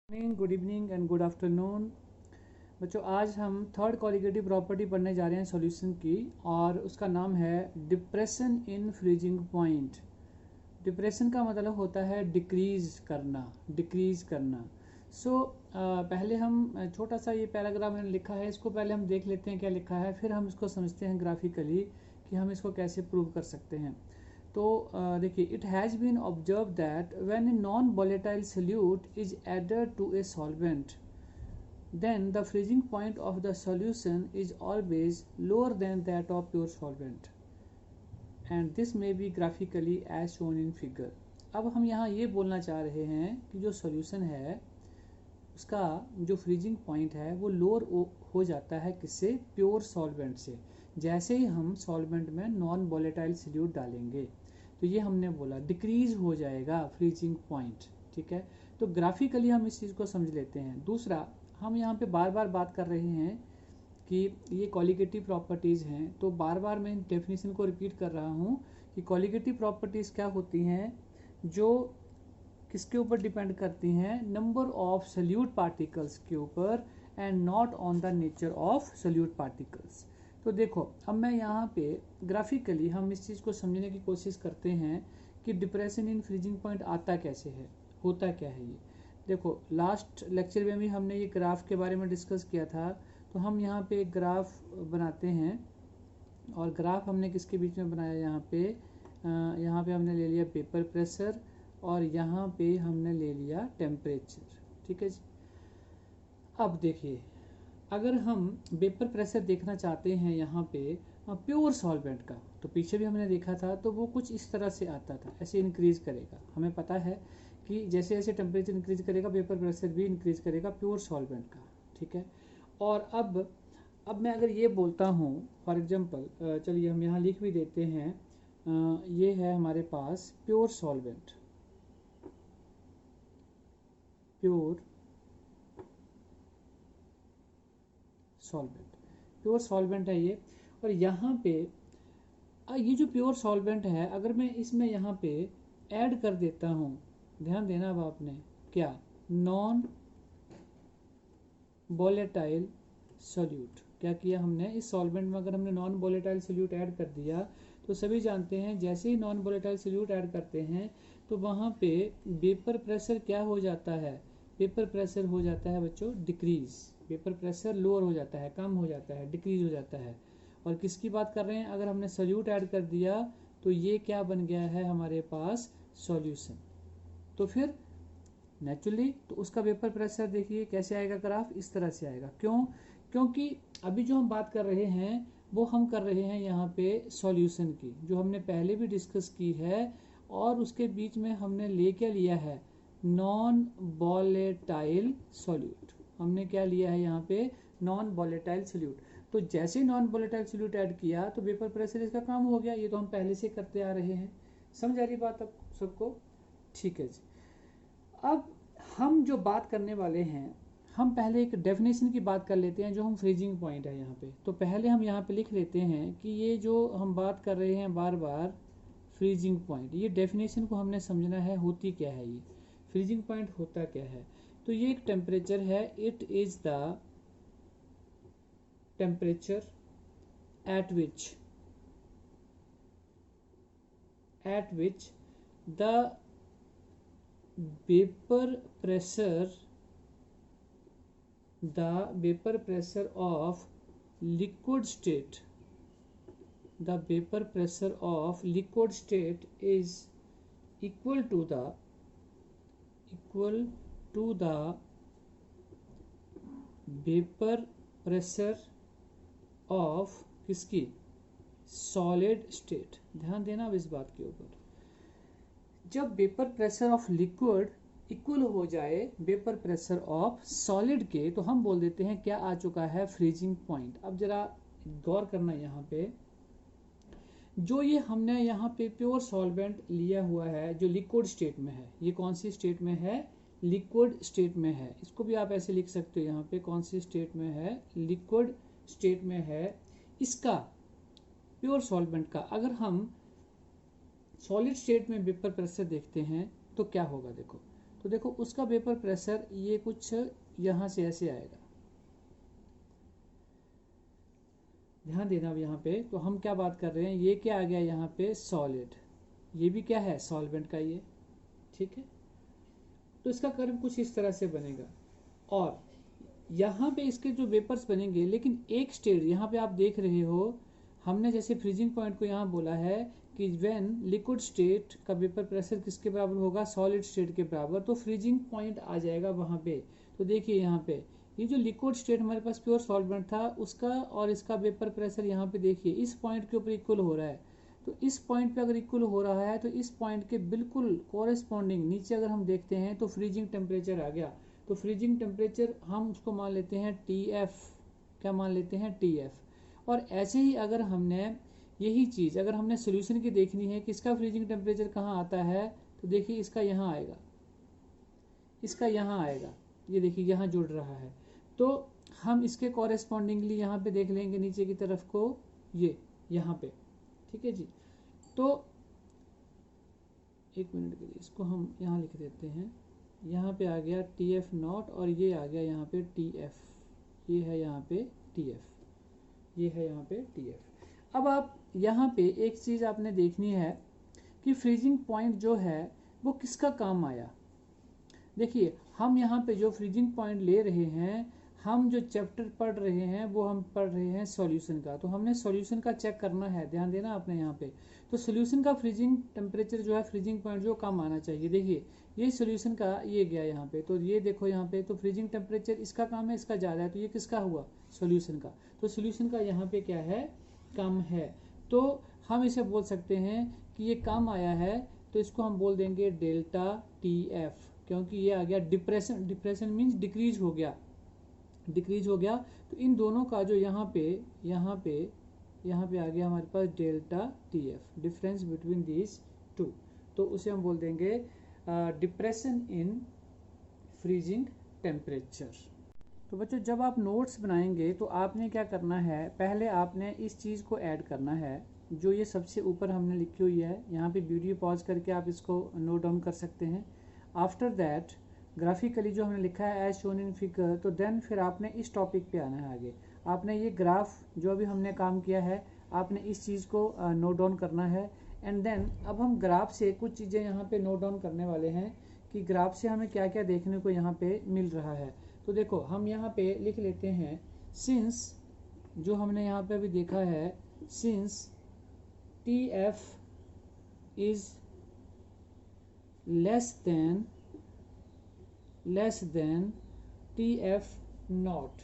Morning, good evening and good afternoon. बच्चों, आज हम थर्ड कॉलिगेटिव प्रॉपर्टी पढ़ने जा रहे हैं सॉल्यूशन की, और उसका नाम है depression in freezing point. Depression का मतलब होता है डिक्रीज करना। पहले हम छोटा सा ये पैराग्राफ मैंने लिखा है, इसको पहले हम देख लेते हैं क्या लिखा है, फिर हम इसको समझते हैं ग्राफिकली कि हम इसको कैसे प्रूव कर सकते हैं। तो देखिए, it has been observe that when a non volatile solute is added to a solvent, then the freezing point of the solution is always lower than that of pure solvent, and this may be graphically as shown in figure। अब हम यहाँ ये बोलना चाह रहे हैं कि जो सॉल्यूशन है उसका जो फ्रीजिंग पॉइंट है वो लोअर हो जाता है किससे? प्योर सॉल्वेंट से। जैसे ही हम सॉल्वेंट में नॉन वोलेटाइल सॉल्यूट डालेंगे तो ये हमने बोला डिक्रीज हो जाएगा फ्रीजिंग पॉइंट। ठीक है, तो ग्राफिकली हम इस चीज़ को समझ लेते हैं। दूसरा, हम यहाँ पे बार बार बात कर रहे हैं कि ये कॉलिगेटिव प्रॉपर्टीज़ हैं, तो बार बार मैं डेफिनेशन को रिपीट कर रहा हूँ कि कॉलिगेटिव प्रॉपर्टीज़ क्या होती हैं, जो किसके ऊपर डिपेंड करती हैं? नंबर ऑफ सॉल्यूट पार्टिकल्स के ऊपर, and not on the nature of solute particles. तो देखो, अब मैं यहाँ पे ग्राफिकली हम इस चीज़ को समझने की कोशिश करते हैं कि डिप्रेशन इन फ्रीजिंग पॉइंट आता कैसे है, होता क्या है ये। देखो, लास्ट लेक्चर में भी हमने ये ग्राफ के बारे में डिस्कस किया था, तो हम यहाँ पे एक ग्राफ बनाते हैं, और ग्राफ हमने किसके बीच में बनाया? यहाँ पे हमने ले लिया पेपर प्रेशर, और यहाँ पे हमने ले लिया टेम्परेचर। ठीक है जी। अब देखिए, अगर हम वेपर प्रेशर देखना चाहते हैं यहाँ पे प्योर सॉल्वेंट का, तो पीछे भी हमने देखा था, तो वो कुछ इस तरह से आता था, ऐसे इंक्रीज करेगा। हमें पता है कि जैसे जैसे टेम्परेचर इंक्रीज करेगा वेपर प्रेशर भी इंक्रीज करेगा प्योर सॉल्वेंट का। ठीक है, और अब मैं अगर ये बोलता हूँ, फॉर एग्जांपल, चलिए हम यहाँ लिख भी देते हैं, ये है हमारे पास प्योर सॉल्वेंट, प्योर सॉल्वेंट है ये। और यहाँ पे ये जो प्योर सॉल्वेंट है, अगर मैं इसमें यहाँ पे ऐड कर देता हूँ, ध्यान देना अब आपने, क्या? Non volatile solute. क्या किया हमने? इस सॉल्वेंट में अगर हमने नॉन वोलेटाइल सॉल्यूट ऐड कर दिया, तो सभी जानते हैं जैसे ही नॉन वोलेटाइल सॉल्यूट ऐड करते हैं तो वहाँ पे वेपर प्रेशर क्या हो जाता है? वेपर प्रेशर हो जाता है बच्चों डिक्रीज। वेपर प्रेशर लोअर हो जाता है, कम हो जाता है, डिक्रीज हो जाता है। और किसकी बात कर रहे हैं? अगर हमने सॉल्यूट ऐड कर दिया तो ये क्या बन गया है हमारे पास? सॉल्यूशन। तो फिर नेचुरली तो उसका वेपर प्रेशर देखिए कैसे आएगा, ग्राफ इस तरह से आएगा। क्यों? क्योंकि अभी जो हम बात कर रहे हैं वो हम कर रहे हैं यहाँ पे सॉल्यूशन की, जो हमने पहले भी डिस्कस की है, और उसके बीच में हमने ले क्या लिया है? Non volatile solute. हमने क्या लिया है यहाँ पे? Non volatile solute. तो जैसे नॉन वोलेटाइल सॉल्यूट ऐड किया तो वेपर प्रेशर इसका कम हो गया। ये तो हम पहले से करते आ रहे हैं। समझ आ रही बात अब सबको? ठीक है जी। अब हम जो बात करने वाले हैं, हम पहले एक डेफिनेशन की बात कर लेते हैं, जो हम फ्रीजिंग पॉइंट है यहाँ पे। तो पहले हम यहाँ पे लिख लेते हैं कि ये जो हम बात कर रहे हैं बार बार फ्रीजिंग पॉइंट, ये डेफिनेशन को हमने समझना है होती क्या है, ये फ्रीजिंग पॉइंट होता क्या है। तो ये एक टेम्परेचर है, it is the temperature at which the vapor pressure of liquid state is equal to the vapor pressure of किसकी? Solid state. ध्यान देना अब इस बात के ऊपर। जब vapour pressure of liquid equal हो जाए वेपर प्रेशर ऑफ सॉलिड के, तो हम बोल देते हैं क्या आ चुका है? Freezing point. अब जरा गौर करना, यहाँ पे जो ये हमने यहाँ पे प्योर सॉल्वेंट लिया हुआ है जो लिक्विड स्टेट में है, ये कौन सी स्टेट में है? लिक्विड स्टेट में है। इसको भी आप ऐसे लिख सकते हो, यहाँ पे कौन सी स्टेट में है? लिक्विड स्टेट में है। इसका प्योर सॉल्वेंट का अगर हम सॉलिड स्टेट में वेपर प्रेशर देखते हैं तो क्या होगा? देखो, तो देखो उसका वेपर प्रेशर ये कुछ यहाँ से ऐसे आएगा, ध्यान देना अब यहाँ पे। तो हम क्या बात कर रहे हैं, ये क्या आ गया यहाँ पे सॉलिड, ये भी क्या है सॉल्वेंट का ये, ठीक है। तो इसका कर्व कुछ इस तरह से बनेगा और यहाँ पे इसके जो वेपर्स बनेंगे, लेकिन एक स्टेट यहाँ पे आप देख रहे हो, हमने जैसे फ्रीजिंग पॉइंट को यहाँ बोला है कि व्हेन लिक्विड स्टेट का वेपर प्रेशर किसके बराबर होगा, सॉलिड स्टेट के बराबर, तो फ्रीजिंग पॉइंट आ जाएगा वहाँ पे। तो देखिए यहाँ पे ये जो लिक्विड स्टेट हमारे पास प्योर सॉल्वेंट था उसका और इसका वेपर प्रेशर यहाँ पे देखिए इस पॉइंट के ऊपर इक्वल हो रहा है। तो इस पॉइंट पे अगर इक्वल हो रहा है तो इस पॉइंट के बिल्कुल कोरेस्पॉन्डिंग नीचे अगर हम देखते हैं तो फ्रीजिंग टेम्परेचर आ गया। तो फ्रीजिंग टेम्परेचर हम उसको मान लेते हैं TF, क्या मान लेते हैं TF। और ऐसे ही अगर हमने यही चीज़ अगर हमने सोल्यूशन की देखनी है कि इसका फ्रीजिंग टेम्परेचर कहाँ आता है, तो देखिए इसका यहाँ आएगा, इसका यहाँ आएगा, ये देखिए यहाँ जुड़ रहा है। तो हम इसके कॉरेस्पॉन्डिंगली यहाँ पे देख लेंगे नीचे की तरफ को, ये यहाँ पे, ठीक है जी। तो एक मिनट के लिए इसको हम यहाँ लिख देते हैं, यहाँ पे आ गया TF नॉट और ये आ गया यहाँ पे TF, ये है यहाँ पे TF, ये है यहाँ पे TF। अब आप यहाँ पे एक चीज़ आपने देखनी है कि फ्रीजिंग पॉइंट जो है वो किसका काम आया। देखिए हम यहाँ पे जो फ्रीजिंग पॉइंट ले रहे हैं, हम जो चैप्टर पढ़ रहे हैं वो हम पढ़ रहे हैं सॉल्यूशन का, तो हमने सॉल्यूशन का चेक करना है, ध्यान देना आपने यहाँ पे। तो सॉल्यूशन का फ्रीजिंग टेम्परेचर जो है, फ्रीजिंग पॉइंट जो कम आना चाहिए। देखिए ये सॉल्यूशन का ये गया यहाँ पे, तो ये देखो यहाँ पे, तो फ्रीजिंग टेम्परेचर इसका काम है, इसका ज़्यादा है, तो ये किसका हुआ सॉल्यूशन का। तो सॉल्यूशन का यहाँ पे क्या है, कम है। तो हम इसे बोल सकते हैं कि ये कम आया है, तो इसको हम बोल देंगे डेल्टा TF, क्योंकि ये आ गया डिप्रेशन, डिप्रेशन मीन्स डिक्रीज हो गया, डिक्रीज हो गया। तो इन दोनों का जो यहाँ पे आ गया हमारे पास delta TF, difference between these two, तो उसे हम बोल देंगे डिप्रेशन इन फ्रीजिंग टेम्परेचर। तो बच्चों जब आप नोट्स बनाएंगे तो आपने क्या करना है, पहले आपने इस चीज़ को ऐड करना है जो ये सबसे ऊपर हमने लिखी हुई है। यहाँ पे वीडियो पॉज करके आप इसको नोट डाउन कर सकते हैं। आफ्टर दैट ग्राफिकली जो हमने लिखा है एज शोन इन फिगर, तो देन फिर आपने इस टॉपिक पे आना है आगे। आपने ये ग्राफ जो अभी हमने काम किया है, आपने इस चीज़ को नोट डाउन करना है। एंड देन अब हम ग्राफ से कुछ चीज़ें यहाँ पे नोट डाउन करने वाले हैं कि ग्राफ से हमें क्या क्या देखने को यहाँ पे मिल रहा है। तो देखो हम यहाँ पे लिख लेते हैं, सिंस जो हमने यहाँ पे अभी देखा है, since TF is less than TF not,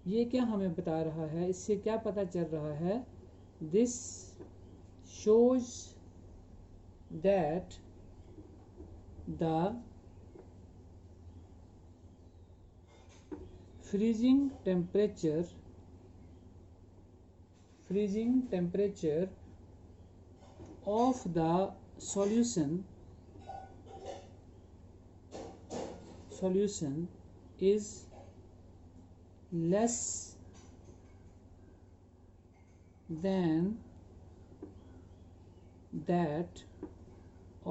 ये क्या हमें बता रहा है, इससे क्या पता चल रहा है, this shows that the freezing temperature of the solution is less than that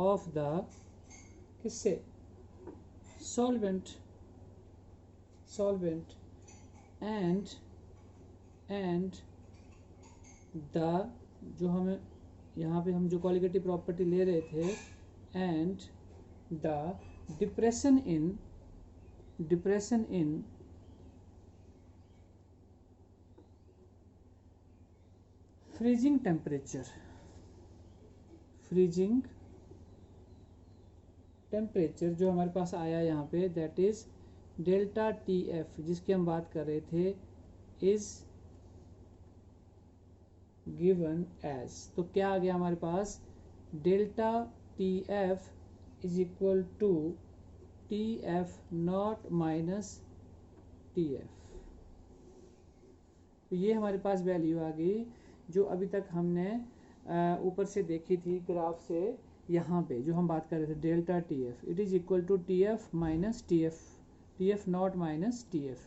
of the किससे, solvent and the जो हमें यहाँ पे हम जो क्वालिटेटिव प्रॉपर्टी ले रहे थे, and the depression in freezing temperature जो हमारे पास आया यहाँ पे, दैट इज डेल्टा TF जिसकी हम बात कर रहे थे, इज गिवन एज, तो क्या आ गया हमारे पास, delta TF is equal to TF not minus TF। तो ये हमारे पास वैल्यू आ गई जो अभी तक हमने ऊपर से देखी थी ग्राफ से। यहाँ पे जो हम बात कर रहे थे delta TF it is equal to TF minus TF not minus TF,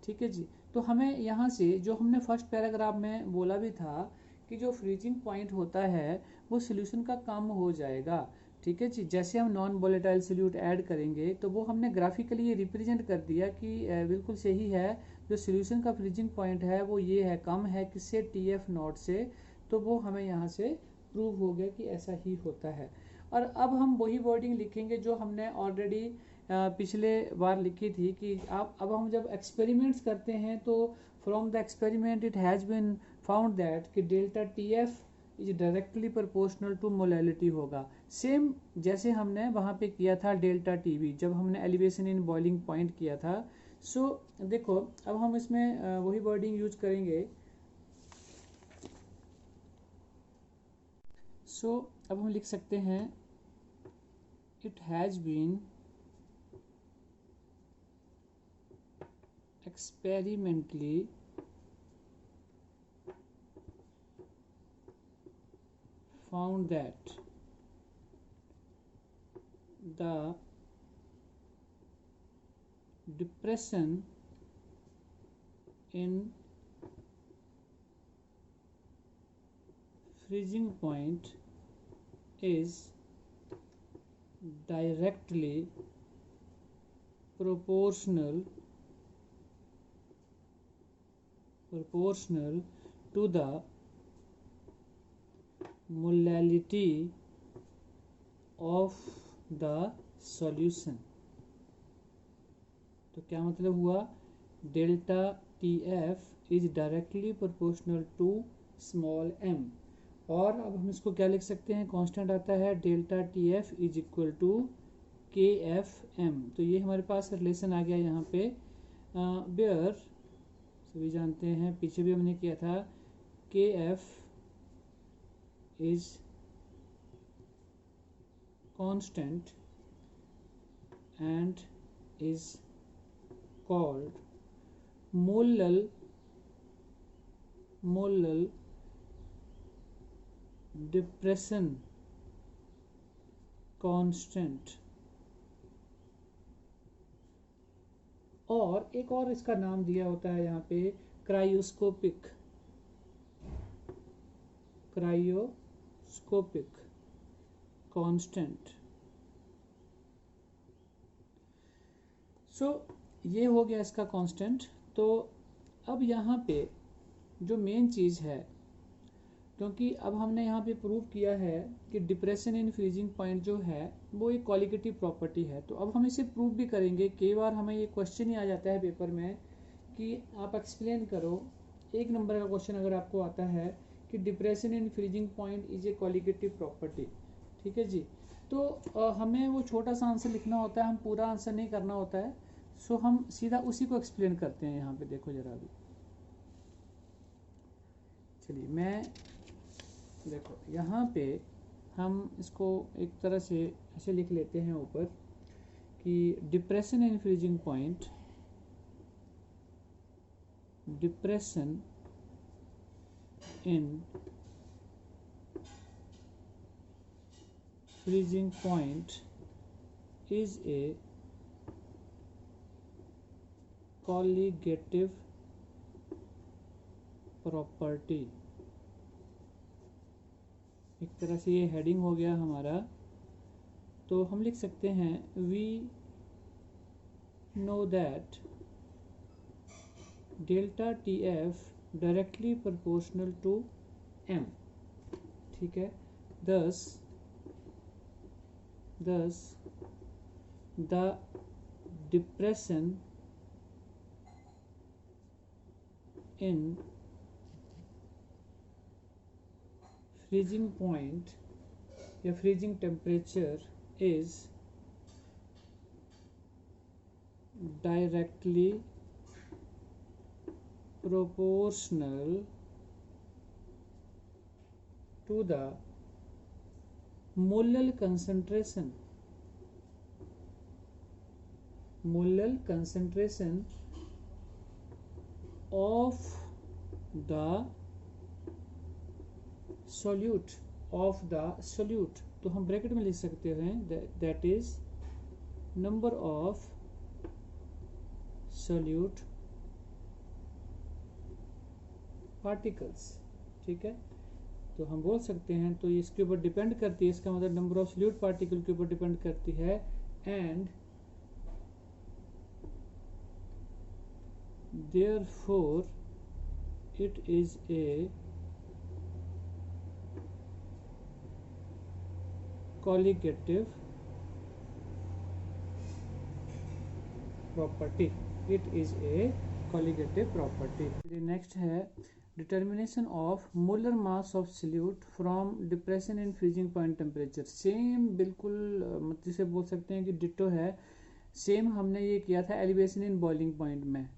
ठीक है जी। तो हमें यहाँ से जो हमने फर्स्ट पैराग्राफ में बोला भी था कि जो फ्रीजिंग पॉइंट होता है वो सोल्यूशन का कम हो जाएगा, ठीक है जी। जैसे हम नॉन वोलेटाइल सोल्यूट ऐड करेंगे तो वो हमने ग्राफिकली ये रिप्रेजेंट कर दिया कि बिल्कुल सही है, जो सोल्यूशन का फ्रीजिंग पॉइंट है वो ये है, कम है किससे, TF नॉट से। तो वो हमें यहाँ से प्रूव हो गया कि ऐसा ही होता है। और अब हम वही वर्डिंग लिखेंगे जो हमने ऑलरेडी पिछले बार लिखी थी कि अब हम जब एक्सपेरिमेंट्स करते हैं तो from the experiment it has been found that कि delta TF is directly proportional to molality होगा, सेम जैसे हमने वहाँ पे किया था डेल्टा TB जब हमने एलिवेशन इन बॉइलिंग पॉइंट किया था। सो देखो अब हम इसमें वही वर्डिंग यूज करेंगे। सो अब हम लिख सकते हैं it has been experimentally found that the depression in freezing point is directly proportional to the molality of the solution। तो क्या मतलब हुआ, delta TF is directly proportional to small m। और अब हम इसको क्या लिख सकते हैं, कांस्टेंट आता है delta TF is equal to KFM। तो ये हमारे पास रिलेशन आ गया यहाँ पे, वेयर सभी जानते हैं, पीछे भी हमने किया था, KF is constant and is called molar depression constant। और एक और इसका नाम दिया होता है यहाँ पे क्रायोस्कोपिक कांस्टेंट। सो ये हो गया इसका कांस्टेंट। तो अब यहाँ पे जो मेन चीज़ है, क्योंकि अब हमने यहाँ पे प्रूव किया है कि डिप्रेशन इन फ्रीजिंग पॉइंट जो है वो एक क्वालिटेटिव प्रॉपर्टी है, तो अब हम इसे प्रूव भी करेंगे। कई बार हमें ये क्वेश्चन ही आ जाता है पेपर में कि आप एक्सप्लेन करो, 1 नंबर का क्वेश्चन अगर आपको आता है कि depression in freezing point is a qualitative property, ठीक है जी। तो हमें वो छोटा सा आंसर लिखना होता है, हम पूरा आंसर नहीं करना होता है। सो हम सीधा उसी को एक्सप्लेन करते हैं। यहाँ पे देखो जरा अभी, चलिए मैं देखो यहाँ पे हम इसको एक तरह से ऐसे लिख लेते हैं ऊपर कि depression in freezing point, depression in freezing point is a colligative property. एक तरह से ये हेडिंग हो गया हमारा। तो हम लिख सकते हैं we know that delta TF directly proportional to m, ठीक है। thus the depression in freezing point या freezing temperature is directly proportional to the molar concentration of the solute। तो हम ब्रैकेट में लिख सकते हैं that is number of solute particles, ठीक है। तो हम बोल सकते हैं, तो इसके ऊपर डिपेंड करती है, इसका मतलब नंबर ऑफ सॉल्यूट पार्टिकल के ऊपर डिपेंड करती है, and therefore it is a colligative property. It is a colligative property. The next है determination of molar mass of solute from depression in freezing point temperature. Same बिल्कुल मतलब से बोल सकते हैं कि डिटो है, सेम हमने ये किया था एलिवेशन इन बॉइलिंग पॉइंट में,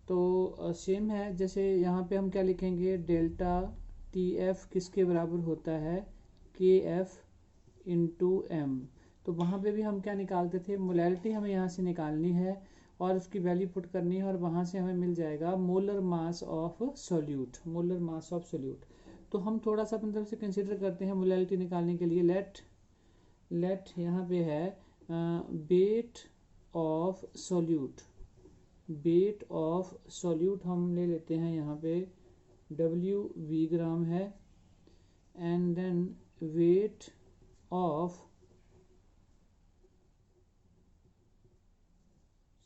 तो सेम है। जैसे यहाँ पे हम क्या लिखेंगे, डेल्टा टी एफ किसके बराबर होता है, के एफ इंटू एम। तो वहाँ पे भी हम क्या निकालते थे, मोलैलिटी हमें यहाँ से निकालनी है और उसकी वैल्यू पुट करनी है, और वहाँ से हमें मिल जाएगा molar mass of solute, molar mass of solute. तो हम थोड़ा सा अपनी तरफ से कंसिडर करते हैं मोलैलिटी निकालने के लिए। लेट यहाँ पे है weight of solute, weight of solute हम ले लेते हैं यहाँ पे WV ग्राम है, and then weight of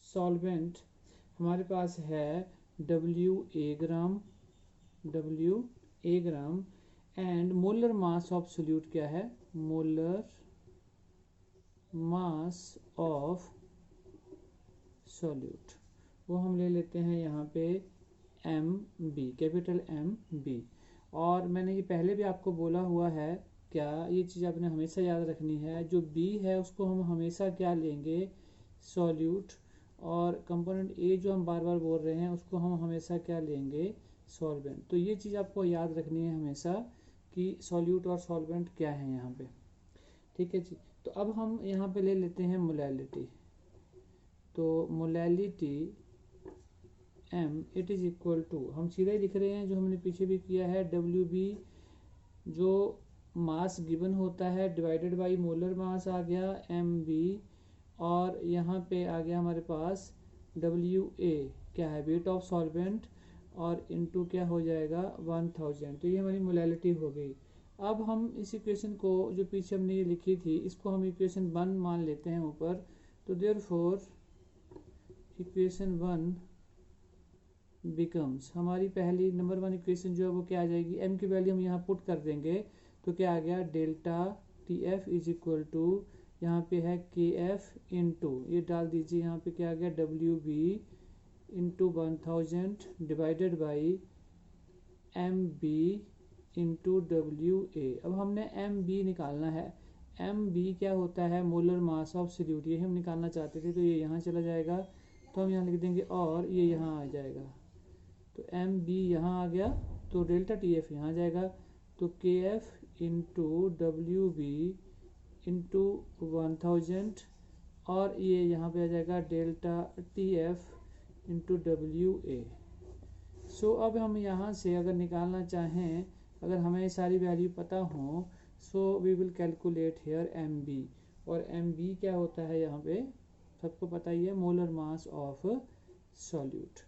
solvent हमारे पास है WA gram, and molar mass of solute क्या है, मोलर मास ऑफ सोल्यूट, वो हम ले लेते हैं यहाँ पे MB, कैपिटल MB। और मैंने ये पहले भी आपको बोला हुआ है, क्या ये चीज़ आपने हमेशा याद रखनी है, जो B है उसको हम हमेशा क्या लेंगे, सॉल्यूट, और कंपोनेंट A जो हम बार बार बोल रहे हैं उसको हम हमेशा क्या लेंगे, सॉल्वेंट। तो ये चीज़ आपको याद रखनी है हमेशा कि सॉल्यूट और सॉल्वेंट क्या है यहाँ पे, ठीक है जी। तो अब हम यहाँ पे ले लेते हैं मोलैलिटी, तो molality M it is equal to, हम सीधा ही लिख रहे हैं जो हमने पीछे भी किया है, WB जो मास गिवन होता है डिवाइडेड बाई मोलर मास आ गया MB, और यहाँ पे आ गया हमारे पास WA क्या है, वेट ऑफ सॉल्वेंट, और इनटू क्या हो जाएगा 1000। तो ये हमारी मोलैलिटी हो गई। अब हम इस इक्वेशन को जो पीछे हमने ये लिखी थी इसको हम इक्वेशन 1 मान लेते हैं ऊपर, तो देयरफॉर इक्वेशन 1 बिकम्स, हमारी पहली नंबर 1 इक्वेशन जो है वो क्या आ जाएगी, एम की वैल्यू हम यहाँ पुट कर देंगे, तो क्या आ गया, delta T F is equal to, यहाँ पे है के एफ इंटू, ये डाल दीजिए यहाँ पे क्या आ गया, WB into 1000 divided by MB into WA। अब हमने MB निकालना है, MB क्या होता है, मोलर मास ऑफ सोल्यूट, ये हम निकालना चाहते थे, तो ये यहाँ चला जाएगा, तो हम यहाँ लिख देंगे, और ये यहाँ आ जाएगा, तो MB यहाँ आ गया, तो डेल्टा TF यहाँ जाएगा, तो KF इंटू WB इंटू 1000, और ये यहाँ पे आ जाएगा डेल्टा TF इंटू WA। सो अब हम यहाँ से अगर निकालना चाहें, अगर हमें ये सारी वैल्यू पता हो, so we will calculate here MB, और MB क्या होता है यहाँ पे सबको पता ही है, मोलर मास ऑफ सॉल्यूट।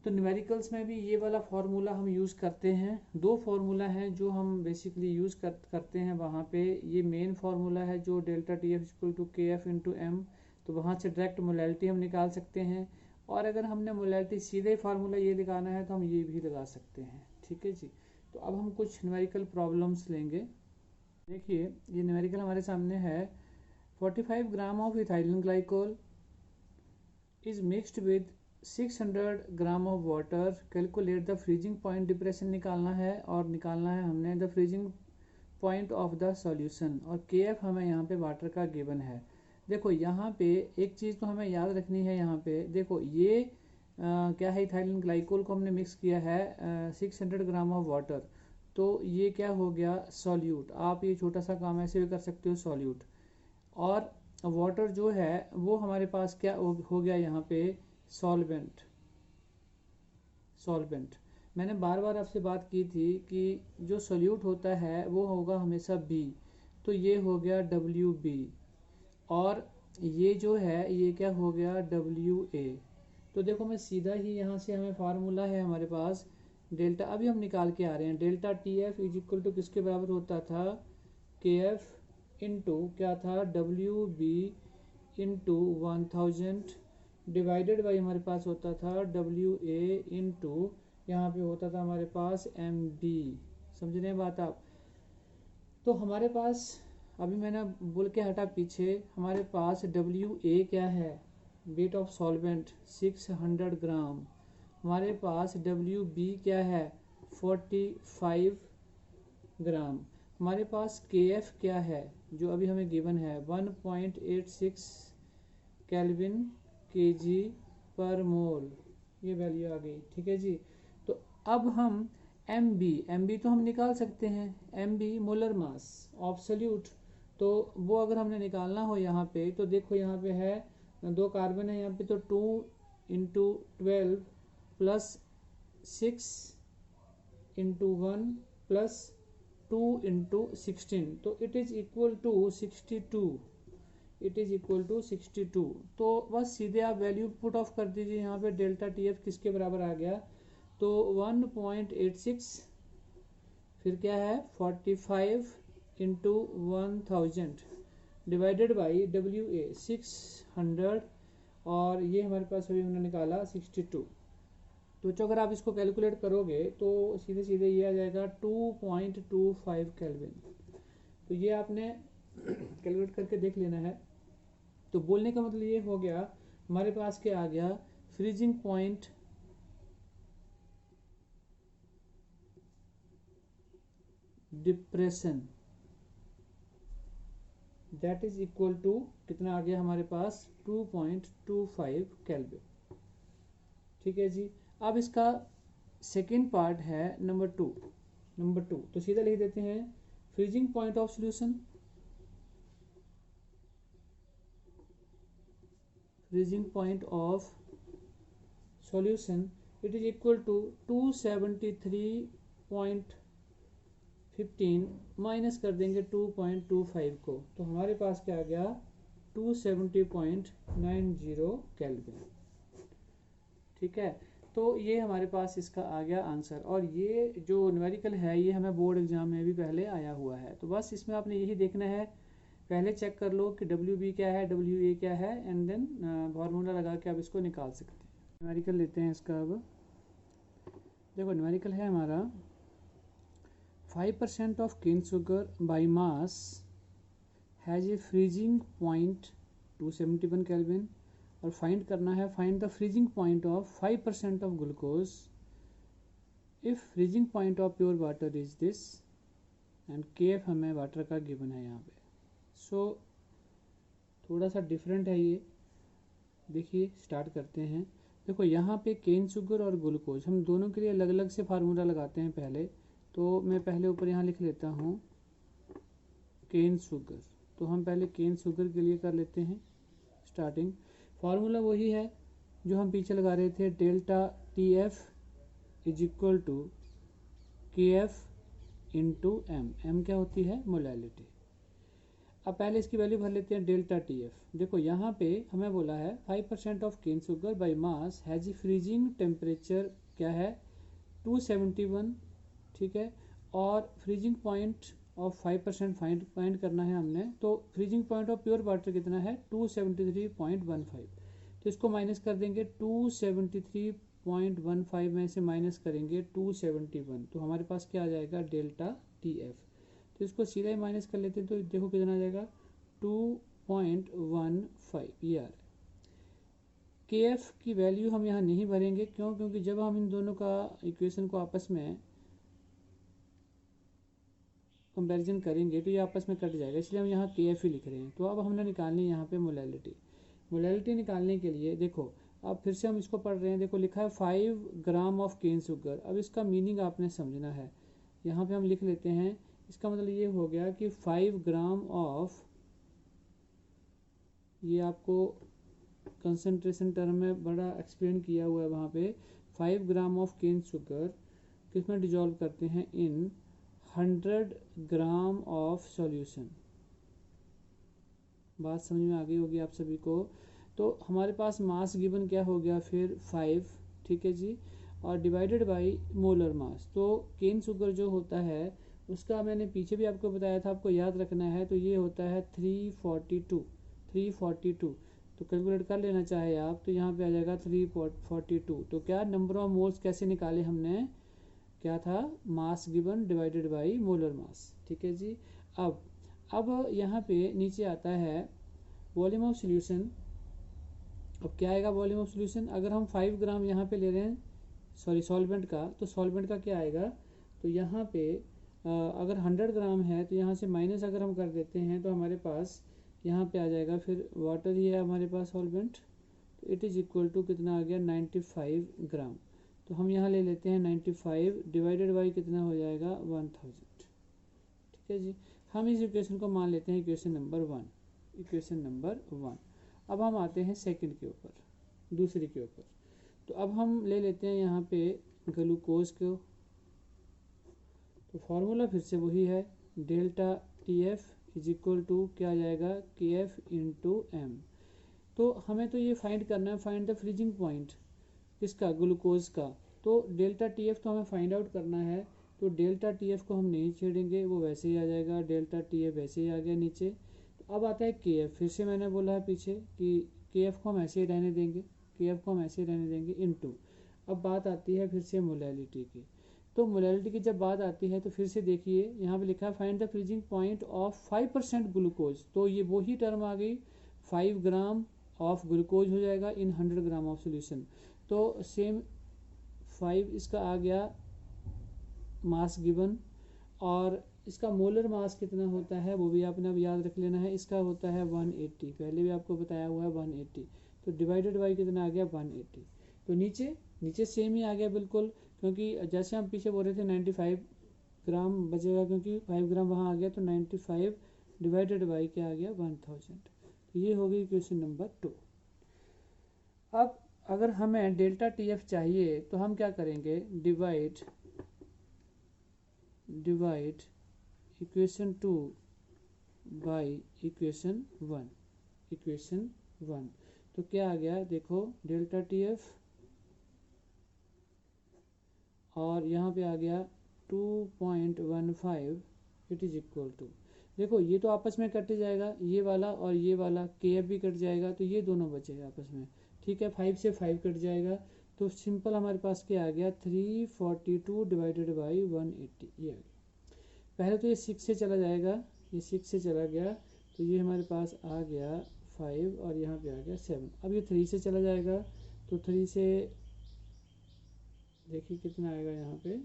तो न्यूमेरिकल्स में भी ये वाला फार्मूला हम यूज़ करते हैं, दो फार्मूला हैं जो हम बेसिकली यूज़ करते हैं वहाँ पे। ये मेन फार्मूला है जो delta TF equal to KF into M, तो वहाँ से डायरेक्ट मोलैलिटी हम निकाल सकते हैं, और अगर हमने मोलैलिटी सीधे फार्मूला ये लगाना है तो हम ये भी लगा सकते हैं, ठीक है जी। तो अब हम कुछ न्यूमेरिकल प्रॉब्लम्स लेंगे। देखिए ये न्यूमेरिकल हमारे सामने है, 45 gram of ethylene glycol is mixed with 600 gram of water, calculate the freezing point, depression निकालना है, और निकालना है हमने the freezing point of the solution, और KF हमें यहाँ पे वाटर का गिवन है। देखो यहाँ पे एक चीज़ तो हमें याद रखनी है, यहाँ पे देखो ये क्या है, इथाइलिन ग्लाइकोल को हमने मिक्स किया है 600 ग्राम ऑफ वाटर, तो ये क्या हो गया, सॉल्यूट। आप ये छोटा सा काम ऐसे भी कर सकते हो, सॉल्यूट, और वाटर जो है वो हमारे पास क्या हो गया यहाँ पे, सॉल्वेंट। मैंने बार बार आपसे बात की थी कि जो सोल्यूट होता है वो होगा हमेशा B, तो ये हो गया WB, और ये जो है ये क्या हो गया, WA। तो देखो मैं सीधा ही यहाँ से, हमें फार्मूला है हमारे पास डेल्टा अभी हम निकाल के आ रहे हैं। Delta T F is equal to किसके बराबर होता था, के एफ इंटू क्या था, W B into 1000 divided by हमारे पास होता था डब्ल्यू ए इंटू यहाँ पे होता था हमारे पास एम बी। समझ रहे हैं बात आप। तो हमारे पास अभी मैंने बोल के हटा पीछे, हमारे पास डब्ल्यू ए क्या है, वेट ऑफ सॉल्वेंट 600 ग्राम। हमारे पास डब्ल्यू बी क्या है, 45 ग्राम। हमारे पास के एफ क्या है, जो अभी हमें गिवन है 1.86 केल्विन के जी पर मोल, ये वैल्यू आ गई। ठीक है जी। तो अब हम एम बी तो हम निकाल सकते हैं, M B molar mass of solute. तो वो अगर हमने निकालना हो यहाँ पे, तो देखो यहाँ पे है 2 कार्बन है यहाँ पे, तो 2 into 12 plus 6 into 1 plus 2 into 16, तो it is equal to 62। It is equal to 62। तो बस सीधे आप वैल्यू पुट ऑफ कर दीजिए यहाँ पे, डेल्टा टी एफ किसके बराबर आ गया, तो 1.86 फिर क्या है 45 into 1000 divided by W A 600, और ये हमारे पास अभी हमने निकाला 62। तो अगर आप इसको कैलकुलेट करोगे तो सीधे सीधे ये आ जाएगा 2.25 केल्विन। तो ये आपने कैलकुलेट करके देख लेना है। तो बोलने का मतलब ये हो गया, हमारे पास क्या आ गया, freezing point depression that is equal to कितना आ गया हमारे पास, 2.25 केल्विन। ठीक है जी। अब इसका सेकेंड पार्ट है नंबर टू। तो सीधा लिख देते हैं, freezing point of solution, freezing point of solution it is equal to 273.15 minus कर देंगे 2.25 को, तो हमारे पास क्या आ गया 270.90 केल्विन। ठीक है। तो ये हमारे पास इसका आ गया आंसर, और ये जो न्यूमेरिकल है ये हमें बोर्ड एग्जाम में भी पहले आया हुआ है। तो बस इसमें आपने यही देखना है, पहले चेक कर लो कि डब्ल्यू बी क्या है, डब्ल्यू ए क्या है, एंड देन फार्मूला लगा के आप इसको निकाल सकते हैं। न्यूमेरिकल लेते हैं इसका। अब देखो न्यूमेरिकल है हमारा 5% of cane sugar by mass has a freezing point 271 kelvin, और फाइंड करना है, find the freezing point of 5% of glucose if freezing point of pure water is this, and K F हमें वाटर का given है यहाँ पे। सो थोड़ा सा डिफरेंट है ये। देखिए स्टार्ट करते हैं। देखो यहाँ पे केन शुगर और ग्लूकोज हम दोनों के लिए अलग अलग से फार्मूला लगाते हैं पहले। तो मैं पहले ऊपर यहाँ लिख लेता हूँ केन शुगर। तो हम पहले केन शुगर के लिए कर लेते हैं स्टार्टिंग। फार्मूला वही है जो हम पीछे लगा रहे थे, delta T F is equal to K F into M. M क्या होती है, मोलैलिटी। अब पहले इसकी वैल्यू भर लेते हैं, डेल्टा टी एफ। देखो यहाँ पे हमें बोला है 5% of cane sugar by mass has a freezing temperature क्या है 271। ठीक है। और फ्रीजिंग पॉइंट ऑफ 5% फाइंड करना है हमने। तो freezing point of pure water कितना है 273.15। तो इसको माइनस कर देंगे, 273.15 में से माइनस करेंगे 271, तो हमारे पास क्या आ जाएगा डेल्टा टी एफ। तो इसको सीधा ही माइनस कर लेते हैं, तो देखो कितना आ जाएगा 2.15 ये आ रहा है। के एफ की वैल्यू हम यहाँ नहीं भरेंगे, क्यों, क्योंकि जब हम इन दोनों का इक्वेशन को आपस में कंपैरिजन करेंगे तो ये आपस में कट जाएगा, इसलिए हम यहाँ के एफ ही लिख रहे हैं। तो अब हमने निकालनी है यहाँ पे मोलैलिटी निकालने के लिए देखो अब फिर से हम इसको पढ़ रहे हैं। देखो लिखा है 5 ग्राम ऑफ केन शुगर। अब इसका मीनिंग आपने समझना है। यहाँ पे हम लिख लेते हैं, इसका मतलब ये हो गया कि 5 ग्राम ऑफ, ये आपको कंसंट्रेशन टर्म में बड़ा एक्सप्लेन किया हुआ है वहाँ पे। 5 ग्राम ऑफ केन शुगर किसमें डिजॉल्व करते हैं, इन 100 ग्राम ऑफ सॉल्यूशन। बात समझ में आ गई होगी आप सभी को। तो हमारे पास मास गिवन क्या हो गया फिर 5। ठीक है जी। और डिवाइडेड बाई मोलर मास। तो केन शुगर जो होता है उसका मैंने पीछे भी आपको बताया था, आपको याद रखना है। तो ये होता है 342। तो कैलकुलेट कर लेना चाहे आप, तो यहाँ पे आ जाएगा 342। तो क्या नंबर ऑफ मोल्स कैसे निकाले हमने, क्या था, mass given divided by molar mass. ठीक है जी। अब यहाँ पे नीचे आता है वॉल्यूम ऑफ सॉल्यूशन। अब क्या आएगा वॉल्यूम ऑफ सॉल्यूशन, अगर हम 5 ग्राम यहाँ पे ले रहे हैं, सॉरी सॉल्वेंट का, तो सॉल्वेंट का क्या आएगा, तो यहाँ पे अगर 100 ग्राम है तो यहाँ से माइनस अगर हम कर देते हैं तो हमारे पास यहाँ पे आ जाएगा फिर वाटर ही है हमारे पास सॉल्वेंट। तो इट इज़ इक्वल टू कितना आ गया 95 ग्राम। तो हम यहाँ ले लेते हैं 95 डिवाइडेड बाई कितना हो जाएगा 1000। ठीक है जी। हम इस इक्वेशन को मान लेते हैं इक्वेशन नंबर 1। अब हम आते हैं सेकंड के ऊपर, दूसरी के ऊपर। तो अब हम ले लेते हैं यहाँ पे ग्लूकोज को। तो फार्मूला फिर से वही है, delta T F is equal to क्या आ जाएगा के एफ इंटू एम। तो हमें तो ये फाइंड करना है, फाइंड द फ्रीजिंग पॉइंट किसका, ग्लूकोज का। तो डेल्टा टी एफ तो हमें फाइंड आउट करना है। तो डेल्टा टी एफ को हम नहीं छेड़ेंगे, वो वैसे ही आ जाएगा, डेल्टा टी एफ वैसे ही आ गया नीचे। तो अब आता है के एफ। फिर से मैंने बोला है पीछे कि के एफ को हम ऐसे ही रहने देंगे, इनटू। अब बात आती है फिर से मोलैलिटी की। तो मोलैलिटी की जब बात आती है तो फिर से देखिए यहाँ पे लिखा है find the freezing point of 5% glucose. तो ये वही टर्म आ गई, 5 ग्राम ऑफ ग्लूकोज हो जाएगा इन 100 ग्राम ऑफ सोल्यूशन। तो सेम 5 इसका आ गया मास गिवन, और इसका मोलर मास कितना होता है वो भी आपने अब याद रख लेना है। इसका होता है 180, पहले भी आपको बताया हुआ है 180। तो डिवाइडेड बाई कितना आ गया 180। तो नीचे सेम ही आ गया बिल्कुल, क्योंकि जैसे हम पीछे बोल रहे थे 95 ग्राम बचेगा, क्योंकि 5 ग्राम वहाँ आ गया। तो 95 डिवाइडेड बाई क्या आ गया 1000। तो ये हो गई क्वेश्चन नंबर 2। अब अगर हमें डेल्टा टी एफ चाहिए तो हम क्या करेंगे, डिवाइड इक्वेशन 2 बाई इक्वेशन 1। तो क्या आ गया देखो, डेल्टा टी एफ और यहाँ पे आ गया 2.15 इट इज इक्वल टू, देखो ये तो आपस में कट जाएगा, ये वाला और ये वाला के एफ भी कट जाएगा, तो ये दोनों बचेगा आपस में। ठीक है, 5 से 5 कट जाएगा। तो सिंपल हमारे पास क्या आ गया 342 डिवाइडेड बाई 180, ये आ गया। पहले तो ये 6 से चला जाएगा, ये 6 से चला गया, तो ये हमारे पास आ गया 5 और यहाँ पे आ गया 7। अब ये 3 से चला जाएगा, तो 3 से देखिए कितना आएगा यहाँ पे,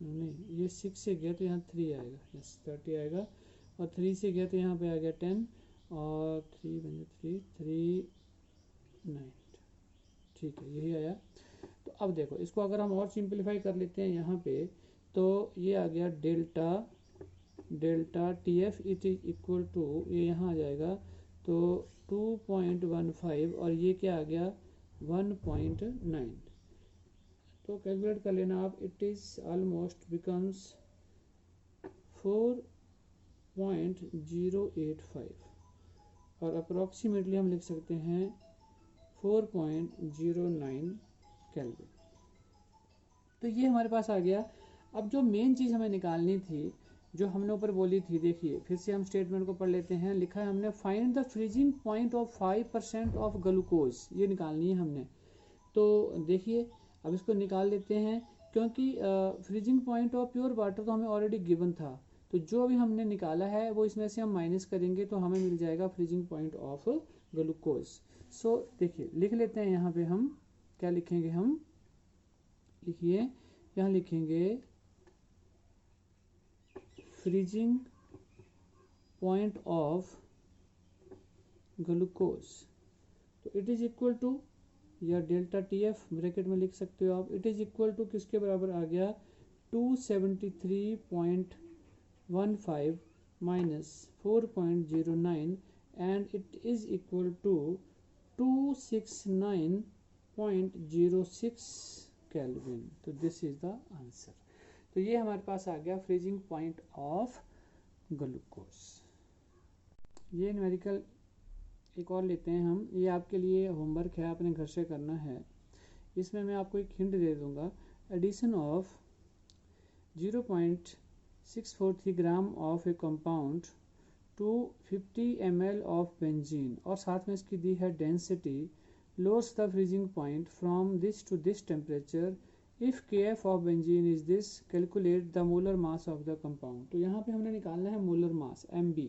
नहीं ये 6 से गया तो यहाँ 3 आएगा, यस 30 आएगा। और 3 से गया तो यहाँ पे आ गया 10 और 3 बन 3 9। ठीक है, यही आया। तो अब देखो इसको अगर हम और सिंप्लीफाई कर लेते हैं यहाँ पे, तो ये आ गया delta T f it is equal to, ये यहाँ आ जाएगा तो 2.15 और ये क्या आ गया 1.9। तो कैलकुलेट कर लेना आप, इट इज ऑलमोस्ट बिकम्स 4.085 और अप्रॉक्सीमेटली हम लिख सकते हैं 4.09 केल्विन। तो ये हमारे पास आ गया। अब जो मेन चीज़ हमें निकालनी थी, जो हमने ऊपर बोली थी, देखिए फिर से हम स्टेटमेंट को पढ़ लेते हैं। लिखा है हमने find the freezing point of 5% of glucose, ये निकालनी है हमने। तो देखिए अब इसको निकाल लेते हैं, क्योंकि freezing point of pure water तो हमें ऑलरेडी गिवन था। तो जो अभी हमने निकाला है वो इसमें से हम माइनस करेंगे तो हमें मिल जाएगा फ्रीजिंग पॉइंट ऑफ ग्लूकोज। सो देखिए लिख लेते हैं, यहाँ पे हम क्या लिखेंगे, हम लिखिए यहाँ लिखेंगे फ्रीजिंग पॉइंट ऑफ ग्लूकोज। तो इट इज इक्वल टू, या डेल्टा टी एफ ब्रैकेट में लिख सकते हो आप, इट इज इक्वल टू किसके बराबर आ गया 273.15 minus 4.09 and it is equal to 269.06 kelvin. तो दिस इज द आंसर। तो ये हमारे पास आ गया फ्रीजिंग पॉइंट ऑफ ग्लूकोज। ये न्यूमेरिकल एक और लेते हैं हम, ये आपके लिए होमवर्क है, आपने घर से करना है। इसमें मैं आपको एक हिंट दे दूंगा, addition of 0.643 gram of a compound to 50 ml of benzene, और साथ में इसकी दी है density lowers the freezing point from this to this temperature. If Kf of benzene is this, calculate the molar mass of the compound. तो यहाँ पे हमने निकालना है मोलर मास Mb.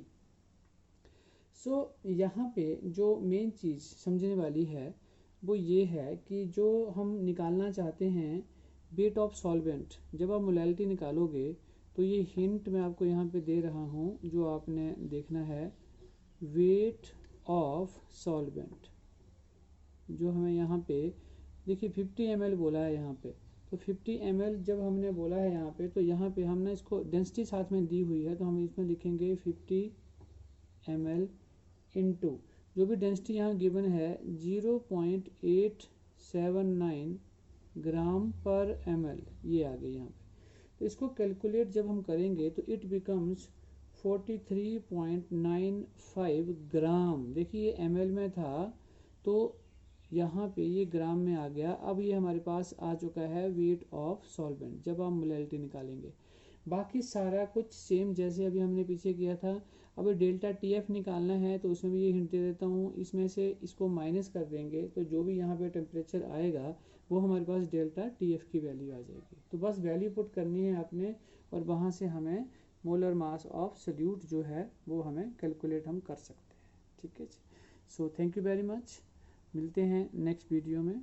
सो यहाँ पे जो मेन चीज़ समझने वाली है वो ये है कि जो हम निकालना चाहते हैं वेट ऑफ सॉल्वेंट, जब आप मोलैलिटी निकालोगे तो ये हिंट मैं आपको यहाँ पे दे रहा हूँ जो आपने देखना है, वेट ऑफ सॉल्वेंट जो हमें यहाँ पे देखिए 50 ml बोला है यहाँ पे, तो 50 ml जब हमने बोला है यहाँ पे, तो यहाँ पे हमने इसको डेंसिटी साथ में दी हुई है तो हम इसमें लिखेंगे 50 ml इंटू जो भी डेंसिटी यहाँ गिवन है 0.879 ग्राम पर ml, ये आ गई यहाँ पे। तो इसको कैलकुलेट जब हम करेंगे तो इट बिकम्स 43.95 ग्राम। देखिए ये ml में था तो यहाँ पे ये ग्राम में आ गया। अब ये हमारे पास आ चुका है वेट ऑफ सॉल्वेंट जब आप मोलैलिटी निकालेंगे। बाकी सारा कुछ सेम जैसे अभी हमने पीछे किया था। अब डेल्टा TF निकालना है तो उसमें भी ये हिंट दे देता हूँ, इसमें से इसको माइनस कर देंगे तो जो भी यहाँ पे टेम्परेचर आएगा वो हमारे पास डेल्टा TF की वैल्यू आ जाएगी। तो बस वैल्यू पुट करनी है आपने और वहाँ से हमें मोलर मास ऑफ सोल्यूट जो है वो हमें कैलकुलेट हम कर सकते हैं। ठीक है जी। So thank you very much, मिलते हैं नेक्स्ट वीडियो में।